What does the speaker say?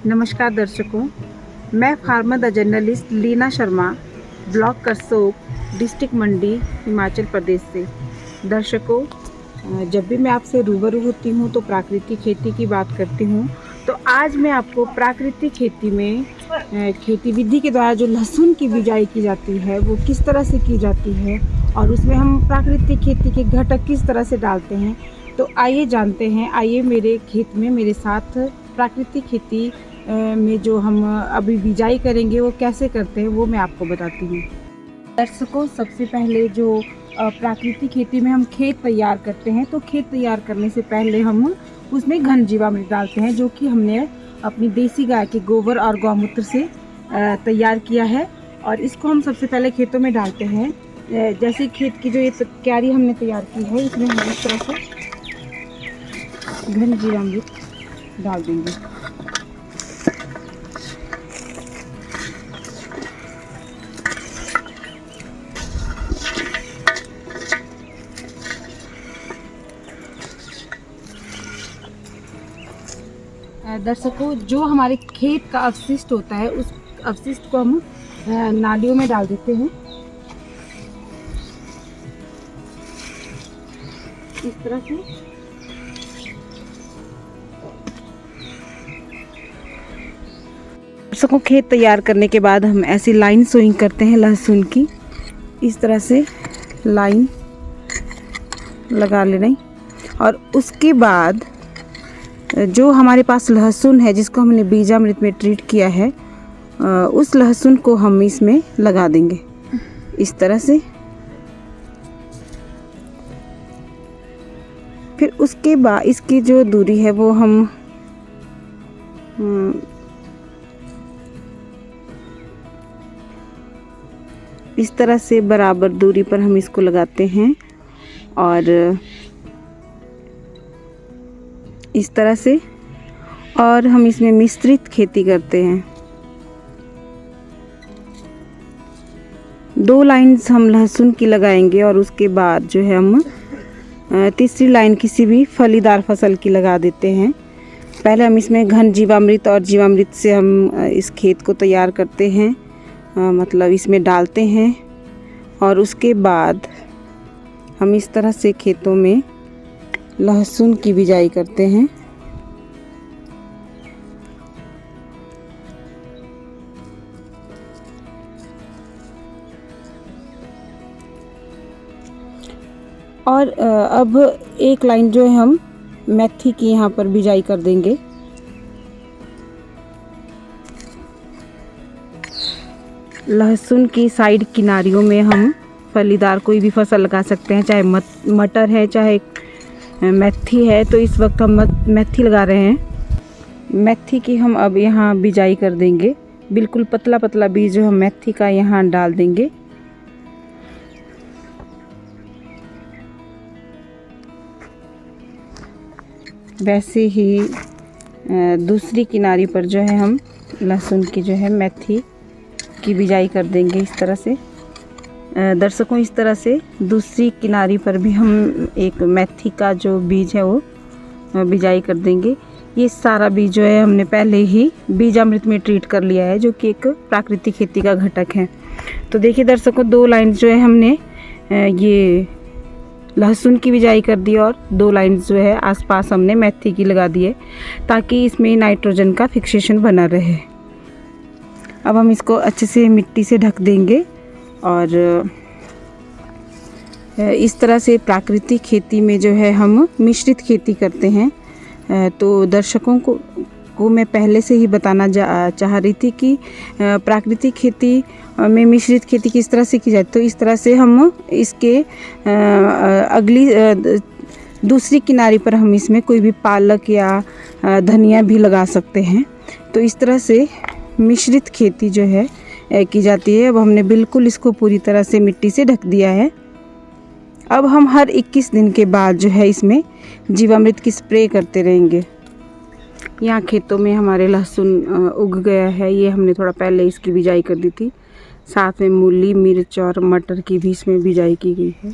नमस्कार दर्शकों, मैं farmer the journalist Leena Sharma, block Karsog, district Mandi, Himachal Pradesh से। दर्शकों, जब भी मैं आपसे रूबरू होती हूँ तो प्राकृतिक खेती की बात करती हूँ। तो आज मैं आपको प्राकृतिक खेती में खेती विधि के द्वारा जो लहसुन की बिजाई की जाती है वो किस तरह से की जाती है और उसमें हम प्राकृतिक खेती के घटक किस तरह से डालते हैं, तो आइए जानते हैं। आइए मेरे खेत में मेरे साथ प्राकृतिक खेती में जो हम अभी बिजाई करेंगे वो कैसे करते हैं वो मैं आपको बताती हूँ। दर्शकों, सबसे पहले जो प्राकृतिक खेती में हम खेत तैयार करते हैं, तो खेत तैयार करने से पहले हम उसमें घन जीवामृत डालते हैं, जो कि हमने अपनी देसी गाय के गोबर और गौमूत्र से तैयार किया है। और इसको हम सबसे पहले खेतों में डालते हैं। जैसे खेत की जो ये क्यारी हमने तैयार की है, इसमें हम इस तरह से घन जीवामृत डाल देंगे। दर्शकों, जो हमारे खेत का अवशिष्ट होता है उस अवशिष्ट को हम नालियों में डाल देते हैं इस तरह से। दर्शकों, खेत तैयार करने के बाद हम ऐसी लाइन सोइंग करते हैं लहसुन की। इस तरह से लाइन लगा लेना और उसके बाद जो हमारे पास लहसुन है जिसको हमने बीजामृत में ट्रीट किया है, उस लहसुन को हम इसमें लगा देंगे इस तरह से। फिर उसके बाद इसकी जो दूरी है वो हम इस तरह से बराबर दूरी पर हम इसको लगाते हैं और इस तरह से, और हम इसमें मिश्रित खेती करते हैं। 2 लाइन्स हम लहसुन की लगाएंगे और उसके बाद जो है हम तीसरी लाइन किसी भी फलीदार फसल की लगा देते हैं। पहले हम इसमें घन जीवामृत और जीवामृत से हम इस खेत को तैयार करते हैं, मतलब इसमें डालते हैं और उसके बाद हम इस तरह से खेतों में लहसुन की बिजाई करते हैं। और अब एक लाइन जो है हम मेथी की यहाँ पर बिजाई कर देंगे। लहसुन की साइड किनारियों में हम फलीदार कोई भी फसल लगा सकते हैं, चाहे मटर है चाहे मेथी है। तो इस वक्त हम मेथी लगा रहे हैं। मेथी की हम अब यहाँ बिजाई कर देंगे। बिल्कुल पतला पतला बीज हम मेथी का यहाँ डाल देंगे। वैसे ही दूसरी किनारी पर जो है हम लहसुन की जो है मेथी की बिजाई कर देंगे इस तरह से। दर्शकों, इस तरह से दूसरी किनारी पर भी हम एक मेथी का जो बीज है वो बिजाई कर देंगे। ये सारा बीज जो है हमने पहले ही बीजामृत में ट्रीट कर लिया है, जो कि एक प्राकृतिक खेती का घटक है। तो देखिए दर्शकों, 2 लाइन जो है हमने ये लहसुन की बिजाई कर दी और 2 लाइन जो है आसपास हमने मेथी की लगा दी है, ताकि इसमें नाइट्रोजन का फिक्सेशन बना रहे। अब हम इसको अच्छे से मिट्टी से ढक देंगे और इस तरह से प्राकृतिक खेती में जो है हम मिश्रित खेती करते हैं। तो दर्शकों को मैं पहले से ही बताना चाह रही थी कि प्राकृतिक खेती में मिश्रित खेती किस तरह से की जाए। तो इस तरह से हम इसके अगली दूसरी किनारी पर हम इसमें कोई भी पालक या धनिया भी लगा सकते हैं। तो इस तरह से मिश्रित खेती जो है की जाती है। अब हमने बिल्कुल इसको पूरी तरह से मिट्टी से ढक दिया है। अब हम हर 21 दिन के बाद जो है इसमें जीवामृत की स्प्रे करते रहेंगे। यहाँ खेतों में हमारे लहसुन उग गया है। ये हमने थोड़ा पहले इसकी बिजाई कर दी थी। साथ में मूली, मिर्च और मटर की भी इसमें बिजाई की गई है।